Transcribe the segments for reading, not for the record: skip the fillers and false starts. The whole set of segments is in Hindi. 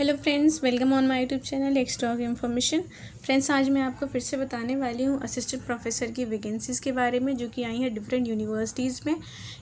Hello friends, welcome on my YouTube channel extra information. Friends, आज मैं आपको फिर से बताने वाली हूँ असिस्टेंट प्रोफेसर की वैकेंसीज़ के बारे में जो कि आई हैं डिफरेंट यूनिवर्सिटीज़ में।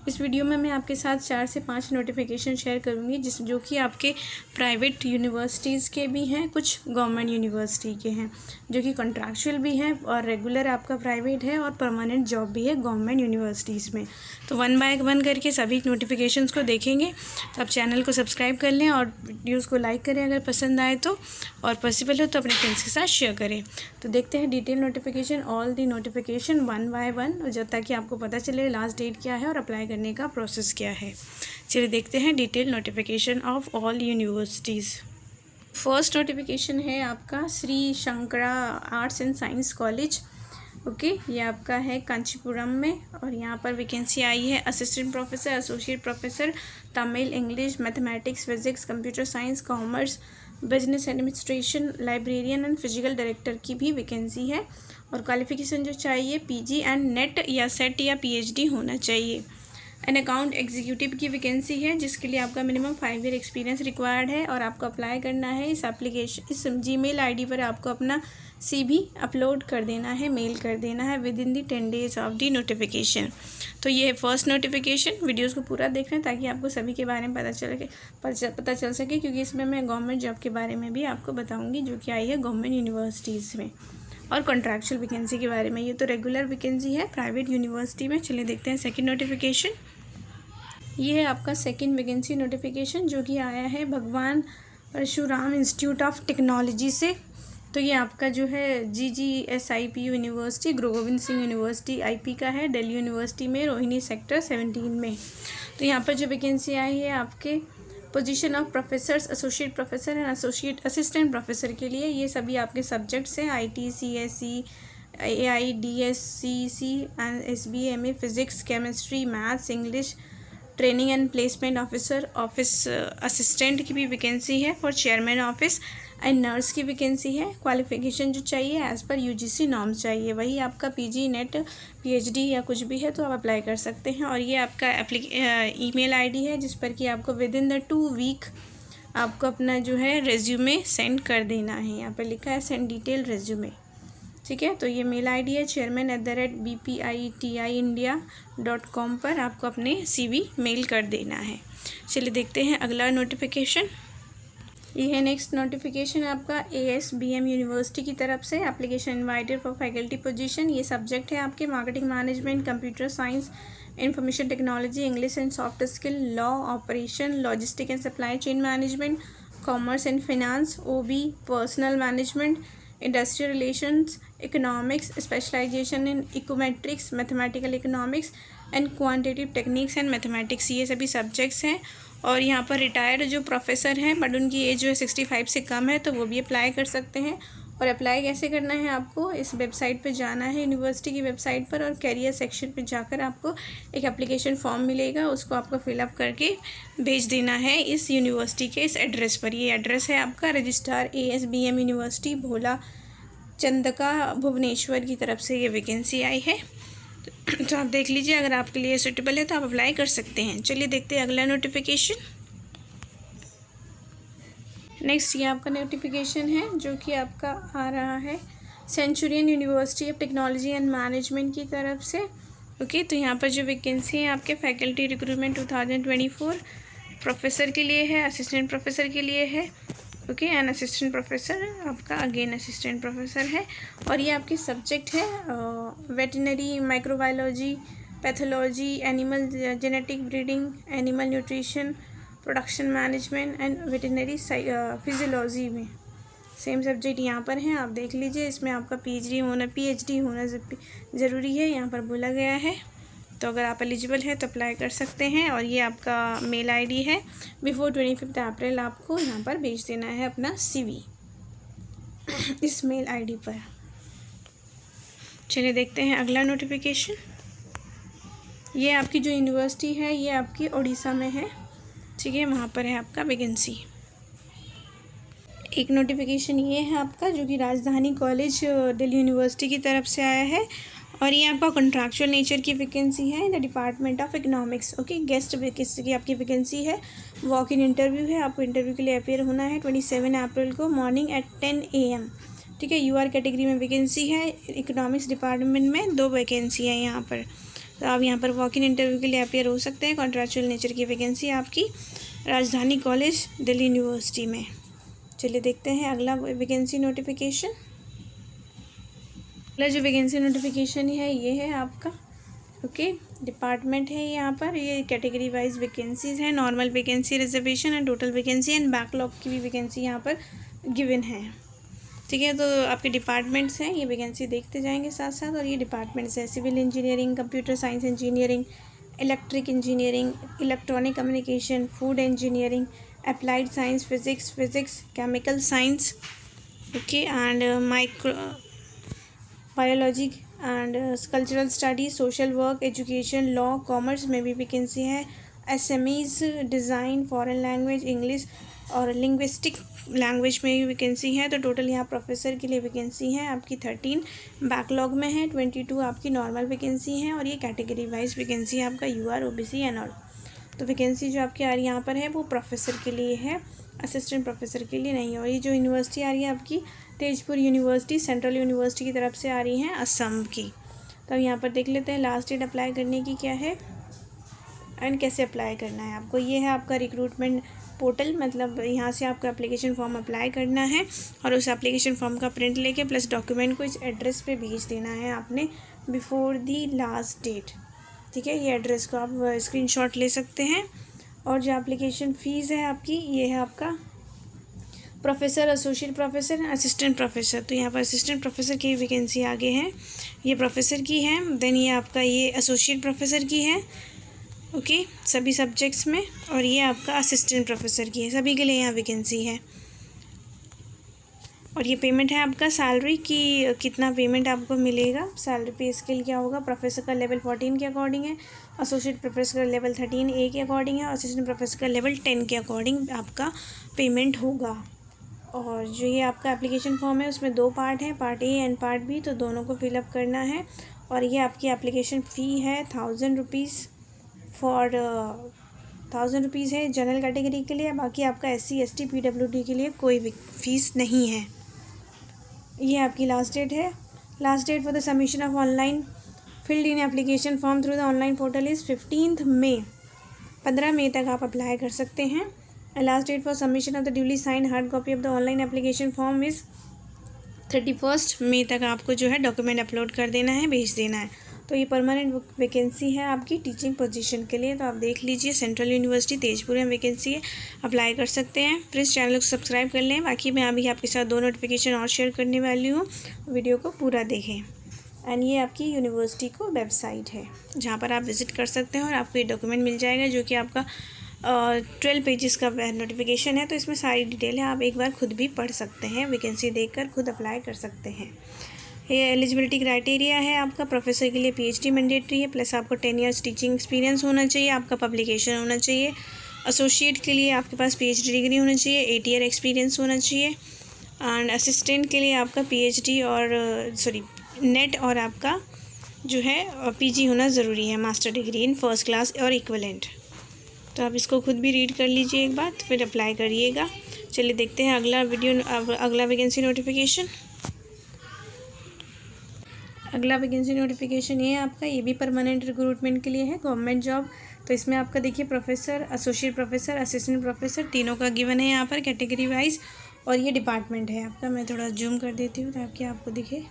इस वीडियो में मैं आपके साथ 4 से 5 नोटिफिकेशन शेयर करूँगी जो कि आपके प्राइवेट यूनिवर्सिटीज़ के भी हैं, कुछ गवर्नमेंट यूनिवर्सिटी के हैं, जो कि कॉन्ट्रैक्चुअल भी हैं और रेगुलर आपका प्राइवेट है और परमानेंट जॉब भी है गवर्नमेंट यूनिवर्सिटीज़ में। तो वन बाय वन करके सभी नोटिफिकेशंस को देखेंगे। तो आप चैनल को सब्सक्राइब कर लें और वीडियोज़ को लाइक करें अगर पसंद आए तो, और पॉसिबल हो तो अपने फ्रेंड्स के साथ शेयर करें। तो देखते हैं detail notification, all the notification one by one, जब ताकि आपको पता चले लास्ट डेट क्या है और अप्लाई करने का प्रोसेस क्या है। चलिए देखते हैं detail notification of all universities. First notification है आपका Shri Shankara arts and science college. Okay, ये आपका है कांचीपुरम में और यहाँ पर वैकेंसी आई है assistant professor, associate professor, Tamil, English, mathematics, physics, computer science, commerce, business administration, librarian and physical director की भी वैकेंसी है। और क्वालिफिकेशन जो चाहिए पीजी एंड नेट या सेट या पीएचडी होना चाहिए। एन अकाउंट एग्जीक्यूटिव की वैकेंसी है जिसके लिए आपका मिनिमम 5 ईयर एक्सपीरियंस रिक्वायर्ड है और आपको अप्लाई करना है इस जीमेल आईडी पर आपको अपना CV अपलोड कर देना है, मेल कर देना है with in the 10 days of the notification. तो ये है फर्स्ट नोटिफिकेशन। वीडियोस को पूरा देख रहे हैं ताकि आपको सभी के बारे में पता चल सके, क्योंकि इसमें मैं गवर्नमेंट जॉब के बारे में भी आपको बताऊँगी जो कि आई है गवर्नमेंट यूनिवर्सिटीज़ में, और कॉन्ट्रैक्चुअल वैकेंसी के बारे में। ये तो रेगुलर वैकेंसी है प्राइवेट यूनिवर्सिटी में। चलिए देखते हैं सेकंड नोटिफिकेशन। ये है आपका सेकंड वैकेंसी नोटिफिकेशन जो कि आया है भगवान परशुराम इंस्टीट्यूट ऑफ टेक्नोलॉजी से। तो ये आपका जो है GGSIP यूनिवर्सिटी, गुरु गोविंद सिंह यूनिवर्सिटी IP का है, दिल्ली यूनिवर्सिटी में, रोहिणी सेक्टर 17 में। तो यहाँ पर जो वैकेंसी आई है आपके position of professors, associate professor and associate assistant professor के लिए। ये सभी आपके सब्जेक्ट्स हैं IT, CSE, AI, DSCC and SB, MA physics, chemistry, maths, English, training and placement officer, office assistant की भी वैकेंसी है for chairman office and nurse की वैकेंसी है। क्वालिफिकेशन जो चाहिए एज़ पर UGC नॉर्म्स चाहिए, वही आपका PG, नेट, PhD या कुछ भी है तो आप अप्लाई कर सकते हैं। और ये आपका ईमेल ID है जिस पर कि आपको विद इन द 2 वीक आपको अपना जो है रेज्यूमे सेंड कर देना है। यहाँ पर लिखा है सेंड डिटेल रेज्यूमे, ठीक है। तो ये मेल ID है chairman@bpitiindia.com पर आपको अपने CV मेल कर देना है। चलिए देखते हैं अगला नोटिफिकेशन। ये है नेक्स्ट नोटिफिकेशन आपका ASBM यूनिवर्सिटी की तरफ से। Application invited for faculty position. ये सब्जेक्ट है आपके marketing management, computer science, information technology, English and soft skill, law, operation, logistic and supply chain management, commerce and finance, OB, personnel management, industrial relations, economics, specialisation in econometrics, mathematical economics and quantitative techniques and mathematics, ये सभी सब्जेक्ट्स हैं। और यहाँ पर रिटायर्ड जो प्रोफेसर हैं बट उनकी एज जो है 65 से कम है तो वो भी अप्लाई कर सकते हैं। और अप्लाई कैसे करना है, आपको इस वेबसाइट पे जाना है, यूनिवर्सिटी की वेबसाइट पर, और कैरियर सेक्शन पे जाकर आपको एक एप्लीकेशन फॉर्म मिलेगा, उसको आपको फिलअप करके भेज देना है इस यूनिवर्सिटी के इस एड्रेस पर। ये एड्रेस है आपका रजिस्ट्रार ASBM यूनिवर्सिटी, भोला चंदका, भुवनेश्वर की तरफ से ये वैकेंसी आई है। तो आप देख लीजिए, अगर आपके लिए सूटेबल है तो आप अप्लाई कर सकते हैं। चलिए देखते हैं अगला नोटिफिकेशन। नेक्स्ट ये आपका नोटिफिकेशन है जो कि आपका आ रहा है Centurion university of technology and management की तरफ से। ओके, तो यहाँ पर जो वैकेंसी है आपके फैकल्टी रिक्रूटमेंट 2024 प्रोफेसर के लिए है, असिस्टेंट प्रोफेसर के लिए है। ओके, एंड असिस्टेंट प्रोफेसर आपका अगेन असिस्टेंट प्रोफेसर है। और ये आपके सब्जेक्ट है veterinary, microbiology, pathology, animal genetic breeding, animal nutrition, production management and veterinary physiology में सेम सब्जेक्ट यहाँ पर हैं। आप देख लीजिए, इसमें आपका PhD होना ज़रूरी है, यहाँ पर बोला गया है। तो अगर आप एलिजिबल है तो अप्लाई कर सकते हैं। और ये आपका मेल ID है, बिफोर 25 अप्रैल आपको यहाँ पर भेज देना है अपना CV इस मेल ID पर। चलिए देखते हैं अगला नोटिफिकेशन। ये आपकी जो यूनिवर्सिटी है ये आपकी उड़ीसा में है, ठीक है, वहाँ पर है आपका वैकेंसी। एक नोटिफिकेशन ये है आपका जो कि राजधानी कॉलेज दिल्ली यूनिवर्सिटी की तरफ से आया है। और ये आपका कॉन्ट्रैक्चुअल नेचर की वैकेंसी है in the department of economics. Okay, guest vacancy की आपकी वैकेंसी है। वॉक इन इंटरव्यू है, आपको इंटरव्यू के लिए अपेयर होना है 27 अप्रैल को मॉर्निंग एट 10 AM। ठीक है, यूआर कैटेगरी में वैकेंसी है। इकोनॉमिक्स डिपार्टमेंट में 2 वैकेंसी है यहाँ पर, तो आप यहाँ पर वॉक इन इंटरव्यू के लिए अपेयर हो सकते हैं। कॉन्ट्रैक्चुअल नेचर की वैकेंसी आपकी राजधानी कॉलेज दिल्ली यूनिवर्सिटी में। चलिए देखते हैं अगला वैकेंसी नोटिफिकेशन। अगला जो वैकेंसी नोटिफिकेशन है ये है आपका, ओके, डिपार्टमेंट है यहाँ पर। ये कैटेगरी वाइज वैकेंसीज़ हैं, normal vacancy, reservation and total vacancy and backlog की भी वैकेंसी यहाँ पर गिवन है। ठीक है, तो आपके डिपार्टमेंट्स हैं, ये वैकेंसी देखते जाएंगे साथ साथ। और ये डिपार्टमेंट्स हैं civil engineering, computer science engineering, electric engineering, electronic communication, food engineering, applied science, physics, chemical science, okay, and microbiology and cultural studies, social work, education, law, commerce में भी वैकेंसी है। SMEs, design, foreign language, English और लिंग्विस्टिक लैंग्वेज में भी वैकेंसी है। तो टोटल यहाँ प्रोफेसर के लिए वैकेंसी है आपकी 13, बैकलॉग में है 22 आपकी नॉर्मल वैकेंसी है। और ये कैटेगरी वाइज वैकेंसी है आपका यूआर, ओबीसी एंड ऑल। तो वैकेंसी जो आपकी आ रही है यहाँ पर है वो प्रोफेसर के लिए है, असिस्टेंट प्रोफेसर के लिए नहीं है। और ये जो यूनिवर्सिटी आ रही है आपकी तेजपुर यूनिवर्सिटी, सेंट्रल यूनिवर्सिटी की तरफ से आ रही हैं असम की। तो अब यहाँ पर देख लेते हैं लास्ट डेट अप्लाई करने की क्या है एंड कैसे अप्लाई करना है आपको। ये है आपका रिक्रूटमेंट पोर्टल, मतलब यहाँ से आपको एप्लीकेशन फॉर्म अप्लाई करना है और उस एप्लीकेशन फॉर्म का प्रिंट लेके प्लस डॉक्यूमेंट को इस एड्रेस पे भेज देना है आपने बिफोर दी लास्ट डेट। ठीक है, ये एड्रेस को आप स्क्रीनशॉट ले सकते हैं। और जो एप्लीकेशन फ़ीस है आपकी, ये है आपका professor, associate professor, assistant professor. तो यहाँ पर असिस्टेंट प्रोफेसर की वैकेंसी आगे है, ये प्रोफेसर की है। देन ये आपका ये एसोसिएट प्रोफेसर की है, ओके, सभी सब्जेक्ट्स में। और ये आपका असिस्टेंट प्रोफेसर की है, सभी के लिए यहाँ वैकेंसी है। और ये पेमेंट है आपका सैलरी की, कितना पेमेंट आपको मिलेगा, सैलरी पे स्केल क्या होगा। प्रोफेसर का लेवल 14 के अकॉर्डिंग है, एसोसिएट प्रोफेसर का लेवल 13A के अकॉर्डिंग है और असिस्टेंट प्रोफेसर का लेवल 10 के अकॉर्डिंग आपका पेमेंट होगा। और जो ये आपका एप्लीकेशन फॉर्म है उसमें 2 पार्ट हैं, part A and part B, तो दोनों को फिलअप करना है। और ये आपकी एप्लीकेशन फ़ी है 1000 रुपीज़ फॉर 1000 रुपीज़ है जनरल कैटेगरी के लिए। बाकी आपका SC ST PWD के लिए कोई फ़ीस नहीं है। ये आपकी लास्ट डेट है। Last date for the submission of online filled in application form through the online portal is 15 May. 15 मई तक आप अप्लाई कर सकते हैं। Last date for submission of the duly signed hard copy of the online application form is 31 May तक आपको जो है डॉक्यूमेंट अपलोड कर देना है, भेज देना है। तो ये परमानेंट वैकेंसी है आपकी टीचिंग पोजीशन के लिए। तो आप देख लीजिए, सेंट्रल यूनिवर्सिटी तेजपुर में वैकेंसी है, अप्लाई कर सकते हैं। प्लीज़ चैनल को सब्सक्राइब कर लें। बाकी मैं अभी आपके साथ 2 नोटिफिकेशन और शेयर करने वाली हूँ, वीडियो को पूरा देखें। एंड ये आपकी यूनिवर्सिटी को वेबसाइट है जहाँ पर आप विज़िट कर सकते हैं और आपको ये डॉक्यूमेंट मिल जाएगा जो कि आपका 12 पेजेस का नोटिफिकेशन है। तो इसमें सारी डिटेल है, आप एक बार खुद भी पढ़ सकते हैं, वैकेंसी देखकर खुद अप्लाई कर सकते हैं। ये एलिजिबिलिटी क्राइटेरिया है आपका, प्रोफेसर के लिए PhD मैंडेटरी है, प्लस आपको 10 ईयर्स टीचिंग एक्सपीरियंस होना चाहिए, आपका पब्लिकेशन होना चाहिए। एसोसिएट के लिए आपके पास PhD डिग्री होना चाहिए, 8 ईयर एक्सपीरियंस होना चाहिए। एंड असिस्टेंट के लिए आपका PhD और नेट और आपका जो है PG होना ज़रूरी है, master degree in first class और इक्विवेलेंट। तो आप इसको खुद भी रीड कर लीजिए एक बार, फिर अप्लाई करिएगा। चलिए देखते हैं अगला वैकेंसी नोटिफिकेशन। अगला वैकेंसी नोटिफिकेशन ये है आपका, ये भी परमानेंट रिक्रूटमेंट के लिए है, गवर्नमेंट जॉब। तो इसमें आपका देखिए professor, associate professor, assistant professor, तीनों का गिवन है यहाँ पर कैटेगरी वाइज। और ये डिपार्टमेंट है आपका, मैं थोड़ा जूम कर देती हूँ ताकि आपको दिखे।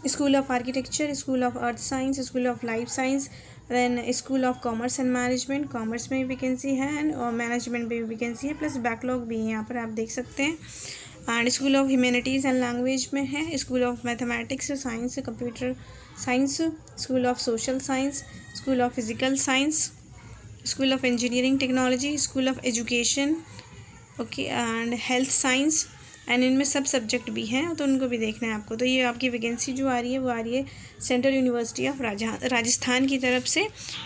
School of architecture, school of earth science, school of life science, then school of commerce and management, commerce में भी वैकेंसी है एंड मैनेजमेंट में भी वैकेंसी है, प्लस बैकलॉग भी है यहाँ पर आप देख सकते हैं। And school of humanities and language में है, school of mathematics, science, computer science, school of social science, school of physical science, school of engineering technology, school of education, okay, and health science. And इनमें सब सब्जेक्ट भी हैं, तो उनको भी देखना है आपको। तो ये आपकी वैकेंसी जो आ रही है वो आ रही है सेंट्रल यूनिवर्सिटी ऑफ राजस्थान की तरफ से।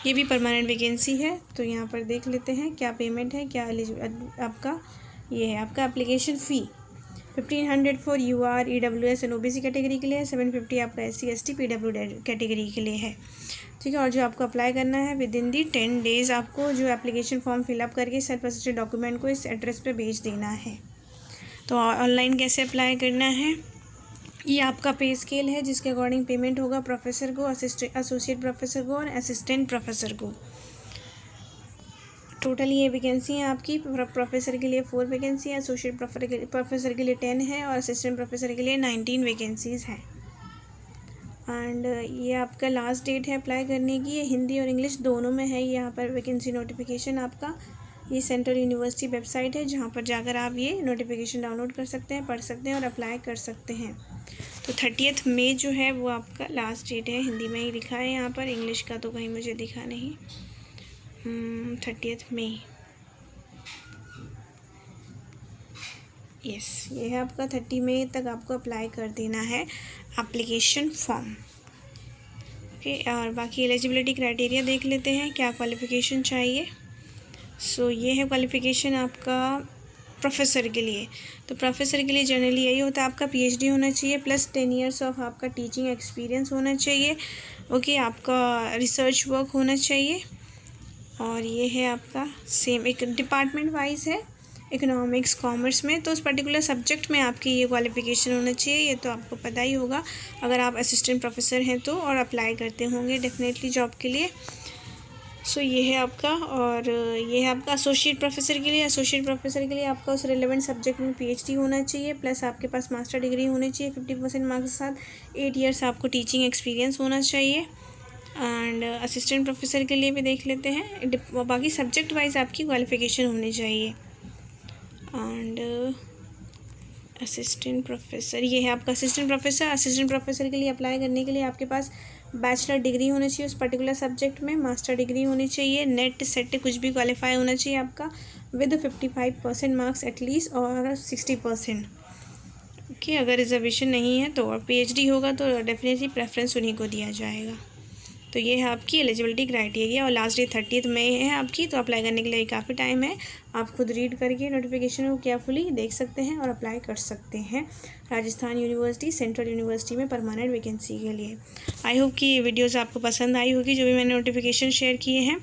ये भी परमानेंट वैकेंसी है। तो यहाँ पर देख लेते हैं क्या पेमेंट है, क्या आपका ये है आपका application fee. 1500 for UR, EWS and OBC category के लिए है। 750 आपका SC ST PW कैटेगरी के लिए है, ठीक है। और जो आपको अप्लाई करना है विद इन दी 10 डेज़ आपको जो एप्लीकेशन फॉर्म फिलअप करके सेल्फ असिस्टेड डॉक्यूमेंट को इस एड्रेस पे भेज देना है। तो ऑनलाइन कैसे अप्लाई करना है, ये आपका पे स्केल है जिसके अकॉर्डिंग पेमेंट होगा प्रोफेसर को, एसोसिएट प्रोफेसर को और असिस्टेंट प्रोफेसर को। टोटल ये वैकेंसी है आपकी, प्रोफेसर के लिए 4 वैकेंसी है, एसोसिएट प्रोफेसर के लिए 10 है और असिस्टेंट प्रोफेसर के लिए 19 वैकेंसीज़ हैं। एंड ये आपका लास्ट डेट है अप्लाई करने की, ये हिंदी और इंग्लिश दोनों में है। यहाँ पर वैकेंसी नोटिफिकेशन आपका, ये सेंट्रल यूनिवर्सिटी वेबसाइट है जहाँ पर जाकर आप ये नोटिफिकेशन डाउनलोड कर सकते हैं, पढ़ सकते हैं और अप्लाई कर सकते हैं। तो 30 मई जो है वो आपका लास्ट डेट है, हिंदी में ही लिखा है यहाँ पर, इंग्लिश का तो कहीं मुझे दिखा नहीं। 30 मई, यस, ये है आपका 30 मई तक आपको अप्लाई कर देना है एप्लीकेशन फॉर्म, ओके। और बाकी एलिजिबिलिटी क्राइटेरिया देख लेते हैं, क्या क्वालिफ़िकेशन चाहिए। सो ये है क्वालिफ़िकेशन आपका प्रोफेसर के लिए। तो प्रोफेसर के लिए जनरली यही होता है, आपका PhD होना चाहिए प्लस 10 ईयर्स ऑफ आपका टीचिंग एक्सपीरियंस होना चाहिए, ओके। आपका रिसर्च वर्क होना चाहिए। और ये है आपका सेम एक डिपार्टमेंट वाइज है, इकोनॉमिक्स कॉमर्स में, तो उस पर्टिकुलर सब्जेक्ट में आपकी ये क्वालिफ़िकेशन होना चाहिए। ये तो आपको पता ही होगा अगर आप असिस्टेंट प्रोफेसर हैं तो, और अप्लाई करते होंगे डेफिनेटली जॉब के लिए। सो ये है आपका, और ये है आपका एसोसिएट प्रोफेसर के लिए। एसोसिएट प्रोफेसर के लिए आपका उस रिलेवेंट सब्जेक्ट में PhD होना चाहिए प्लस आपके पास मास्टर डिग्री होनी चाहिए 50% मार्क्स के साथ। 8 ईयर्स आपको टीचिंग एक्सपीरियंस होना चाहिए। एंड असिस्टेंट प्रोफेसर के लिए भी देख लेते हैं, बाकी सब्जेक्ट वाइज आपकी क्वालिफ़िकेशन होनी चाहिए। एंड असिस्टेंट प्रोफेसर, ये है आपका असिस्टेंट प्रोफेसर। असिस्टेंट प्रोफेसर के लिए अप्लाई करने के लिए आपके पास बैचलर डिग्री होनी चाहिए उस पर्टिकुलर सब्जेक्ट में, मास्टर डिग्री होनी चाहिए, नेट सेट कुछ भी क्वालिफाई होना चाहिए आपका विद 55% मार्क्स एटलीस्ट और 60%, ओके। अगर रिजर्वेशन नहीं है तो, और PhD होगा तो डेफिनेटली प्रेफरेंस उन्हीं को दिया जाएगा। तो ये है आपकी एलिजिबिलिटी क्राइटेरिया, और लास्ट डेट 30 मई है आपकी। तो अप्लाई करने के लिए काफ़ी टाइम है, आप खुद रीड करके नोटिफिकेशन को केयरफुली देख सकते हैं और अप्लाई कर सकते हैं राजस्थान यूनिवर्सिटी सेंट्रल यूनिवर्सिटी में परमानेंट वैकेंसी के लिए। आई होप कि ये वीडियोज़ आपको पसंद आई होगी जो भी मैंने नोटिफिकेशन शेयर किए हैं,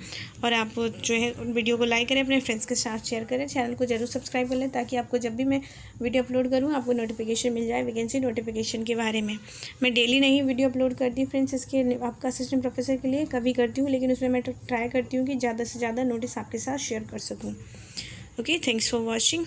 और आप जो है वीडियो को लाइक करें, अपने फ्रेंड्स के साथ शेयर करें, चैनल को जरूर सब्सक्राइब कर लें ताकि आपको जब भी मैं वीडियो अपलोड करूँ आपको नोटिफिकेशन मिल जाए वैकेंसी नोटिफिकेशन के बारे में। मैं डेली नहीं वीडियो अपलोड करती फ्रेंड्स, इसके आपका असिस्टेंट प्रोफेसर के लिए कभी करती हूँ, लेकिन उसमें मैं ट्राई करती हूँ कि ज़्यादा से ज़्यादा नोटिस आपके साथ शेयर कर सकूँ, ओके। Thanks for watching.